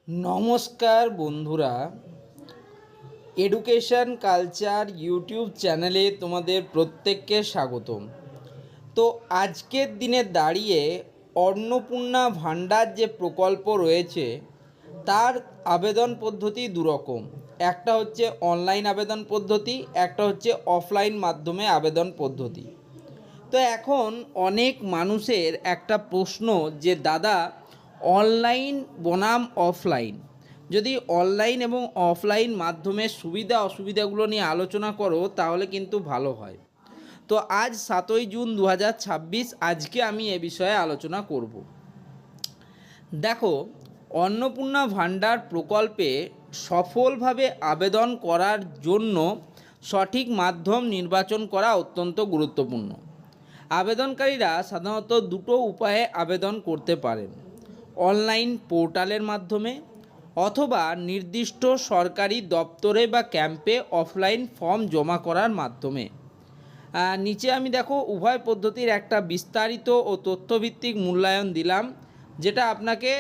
নমস্কার বন্ধুরা, education culture YouTube চ্যানেলে তোমাদের প্রত্যেককে স্বাগতম। তো আজকের দিনে দাঁড়িয়ে অন্নপূর্ণা ভাণ্ডার যে প্রকল্প রয়েছে তার আবেদন পদ্ধতি দুরকম। একটা হচ্ছে অনলাইন আবেদন পদ্ধতি, একটা হচ্ছে অফলাইন মাধ্যমে আবেদন পদ্ধতি। তো এখন অনেক মানুষের একটা প্রশ্ন যে দাদা, অনলাইন বনাম অফলাইন, যদি অনলাইন এবং অফলাইন মাধ্যমের সুবিধা অসুবিধাগুলো নিয়ে আলোচনা করো তাহলে কিন্তু ভালো হয়। তো আজ 7ই জুন 2026, আজকে আমি এ বিষয়ে আলোচনা করব। দেখো, অন্নপূর্ণা ভাণ্ডার প্রকল্পে সফলভাবে আবেদন করার জন্য সঠিক মাধ্যম নির্বাচন করা অত্যন্ত গুরুত্বপূর্ণ। আবেদনকারীরা সাধারণত দুটো উপায়ে আবেদন করতে পারেন: অনলাইন পোর্টালের মাধ্যমে অথবা নির্দিষ্ট সরকারি দপ্তরে বা ক্যাম্পে অফলাইন ফর্ম জমা করার মাধ্যমে। নিচে আমি দেখো উভয় পদ্ধতির একটা বিস্তারিত ও তথ্যভিত্তিক মূল্যায়ন দিলাম, যেটা আপনাকে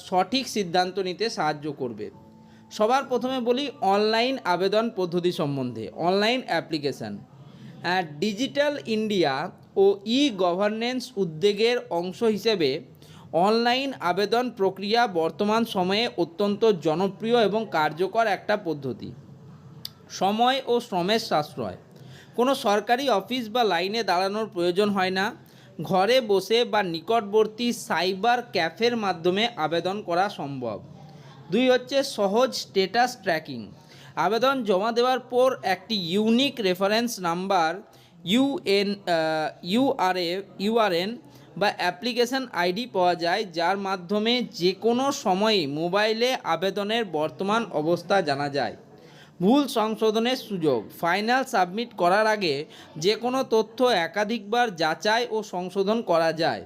সঠিক সিদ্ধান্ত নিতে সাহায্য করবে। সবার প্রথমে বলি অনলাইন আবেদন পদ্ধতি সম্বন্ধে। Online application. ডিজিটাল ইন্ডিয়া ও ই গভর্নেন্স উদ্যোগের অংশ হিসেবে অনলাইন আবেদন প্রক্রিয়া বর্তমান সময়ে অত্যন্ত জনপ্রিয় এবং কার্যকর একটা পদ্ধতি। সময় ও শ্রমের সাশ্রয়। কোনো সরকারি অফিস বা লাইনে দাঁড়ানোর প্রয়োজন হয় না। ঘরে বসে বা নিকটবর্তী সাইবার ক্যাফের মাধ্যমে আবেদন করা সম্ভব। 2 হচ্ছে সহজ স্ট্যাটাস ট্র্যাকিং। আবেদন জমা দেওয়ার পর একটি ইউনিক রেফারেন্স নাম্বার ইউআরএন বা অ্যাপ্লিকেশন আইডি পাওয়া যায়, যার মাধ্যমে যে কোনো সময়ে মোবাইলে আবেদনের বর্তমান অবস্থা জানা যায়। ভুল সংশোধনের সুযোগ। ফাইনাল সাবমিট করার আগে যে কোনো তথ্য একাধিকবার যাচাই ও সংশোধন করা যায়।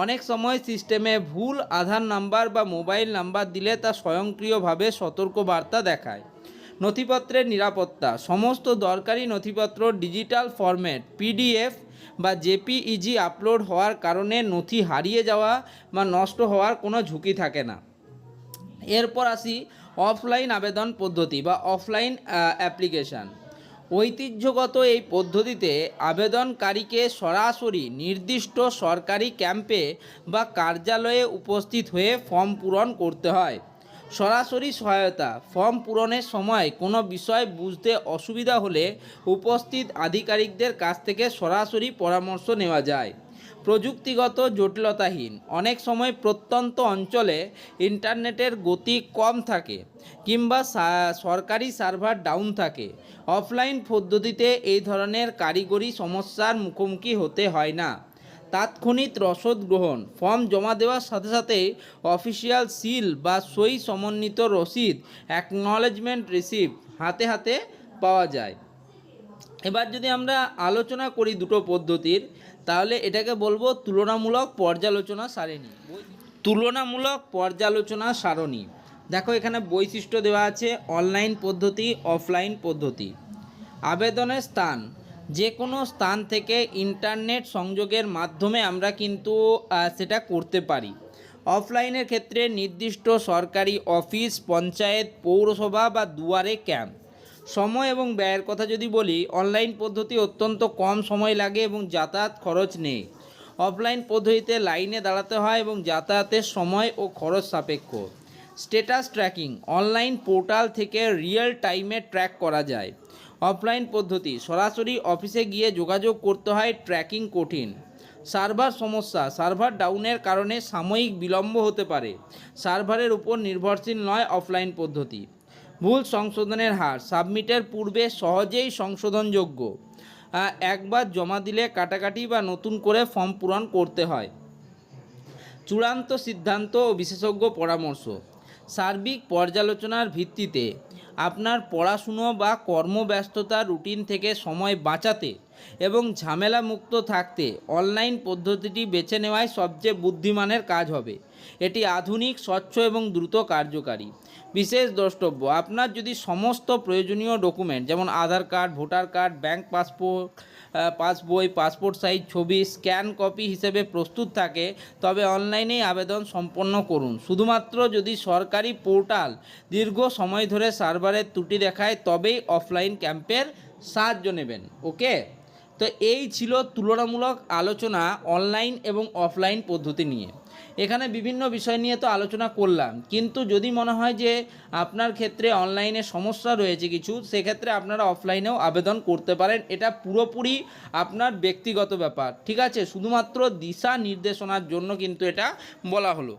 অনেক সময় সিস্টেমে ভুল আধার নাম্বার বা মোবাইল নাম্বার দিলে তা স্বয়ংক্রিয়ভাবে সতর্কবার্তা দেখায়। নথিপত্রের নিরাপত্তা। সমস্ত দরকারি নথিপত্র ডিজিটাল ফরম্যাট পিডিএফ বা জেপিইজি আপলোড হওয়ার কারণে নথি হারিয়ে যাওয়া বা নষ্ট হওয়ার কোনো ঝুঁকি থাকে না। এরপর আসি অফলাইন আবেদন পদ্ধতি বা অফলাইন অ্যাপ্লিকেশান। ঐতিহ্যগত এই পদ্ধতিতে আবেদনকারীকে সরাসরি নির্দিষ্ট সরকারি ক্যাম্পে বা কার্যালয়ে উপস্থিত হয়ে ফর্ম পূরণ করতে হয়। সরাসরি সহায়তা। ফর্ম পূরণের সময় কোনো বিষয় বুঝতে অসুবিধা হলে উপস্থিত আধিকারিকদের কাছ থেকে সরাসরি পরামর্শ নেওয়া যায়। প্রযুক্তিগত জটিলতাহীন। অনেক সময় প্রত্যন্ত অঞ্চলে ইন্টারনেটের গতি কম থাকে কিংবা সরকারি সার্ভার ডাউন থাকে। অফলাইন পদ্ধতিতে এই ধরনের কারিগরি সমস্যার মুখোমুখি হতে হয় না। তাৎক্ষণিক রসদ গ্রহণ। ফর্ম জমা দেওয়ার সাথে সাথে অফিসিয়াল সিল বা সই সমন্বিত রসিদ অ্যাকনলেজমেন্ট রিসিপ্ট হাতে হাতে পাওয়া যায়। এবার যদি আমরা আলোচনা করি দুটো পদ্ধতির, তাহলে এটাকে বলবো তুলনামূলক পর্যালোচনা সারণী। তুলনামূলক পর্যালোচনা সারণী। দেখো, এখানে বৈশিষ্ট্য দেওয়া আছে অনলাইন পদ্ধতি, অফলাইন পদ্ধতি। আবেদনের স্থান। যে কোনো স্থান থেকে ইন্টারনেট সংযোগের মাধ্যমে আমরা কিন্তু সেটা করতে পারি। অফলাইনের ক্ষেত্রে নির্দিষ্ট সরকারি অফিস, পঞ্চায়েত, পৌরসভা বা দুয়ারে ক্যাম্প। সময় এবং ব্যয়ের কথা যদি বলি, অনলাইন পদ্ধতি অত্যন্ত কম সময় লাগে এবং যাতায়াত খরচ নেই। অফলাইন পদ্ধতিতে লাইনে দাঁড়াতে হয় এবং যাতায়াতের সময় ও খরচ সাপেক্ষ। Status tracking. অনলাইন পোর্টাল থেকে রিয়েল টাইমে ট্র্যাক করা যায়। অফলাইন পদ্ধতি সরাসরি অফিসে গিয়ে যোগাযোগ করতে হয়, ট্র্যাকিং কঠিন। সার্ভার সমস্যা। সার্ভার ডাউনের কারণে সাময়িক বিলম্ব হতে পারে। সার্ভারের উপর নির্ভরশীল নয় অফলাইন পদ্ধতি। ভুল সংশোধনের হার। সাবমিটের পূর্বে সহজেই সংশোধনযোগ্য। একবার জমা দিলে কাটাকাটি বা নতুন করে ফর্ম পূরণ করতে হয়। চূড়ান্ত সিদ্ধান্ত ও বিশেষজ্ঞ পরামর্শ। সার্বিক পর্যালোচনার ভিত্তিতে আপনার পড়াশুনো বা কর্মব্যস্ততার রুটিন থেকে সময় বাঁচাতে এবং ঝামেলামুক্ত থাকতে অনলাইন পদ্ধতিটি বেছে নেওয়াই সবচেয়ে বুদ্ধিমানের কাজ হবে। এটি আধুনিক, স্বচ্ছ এবং দ্রুত কার্যকারী। বিশেষ দ্রষ্টব্য: আপনার যদি সমস্ত প্রয়োজনীয় ডকুমেন্ট যেমন Aadhaar card, voter card, bank passbook, পাসবই, পাসপোর্ট সাইজ ছবি স্ক্যান কপি হিসেবে প্রস্তুত থাকে, তবে অনলাইনেই আবেদন সম্পন্ন করুন। শুধুমাত্র যদি সরকারি পোর্টাল দীর্ঘ সময় ধরে সার্ভারের ত্রুটি দেখায় তবেই অফলাইন ক্যাম্পের সাহায্য নেবেন। ওকে, তো এই ছিল তুলনামূলক আলোচনা অনলাইন এবং অফলাইন পদ্ধতি নিয়ে। এখানে বিভিন্ন বিষয় নিয়ে তো আলোচনা করলাম, কিন্তু যদি মনে হয় যে আপনার ক্ষেত্রে অনলাইনে সমস্যা রয়েছে কিছু, সেক্ষেত্রে আপনারা অফলাইনেও আবেদন করতে পারেন। এটা পুরোপুরি আপনার ব্যক্তিগত ব্যাপার, ঠিক আছে? শুধুমাত্র দিশা নির্দেশনার জন্য কিন্তু এটা বলা হলো।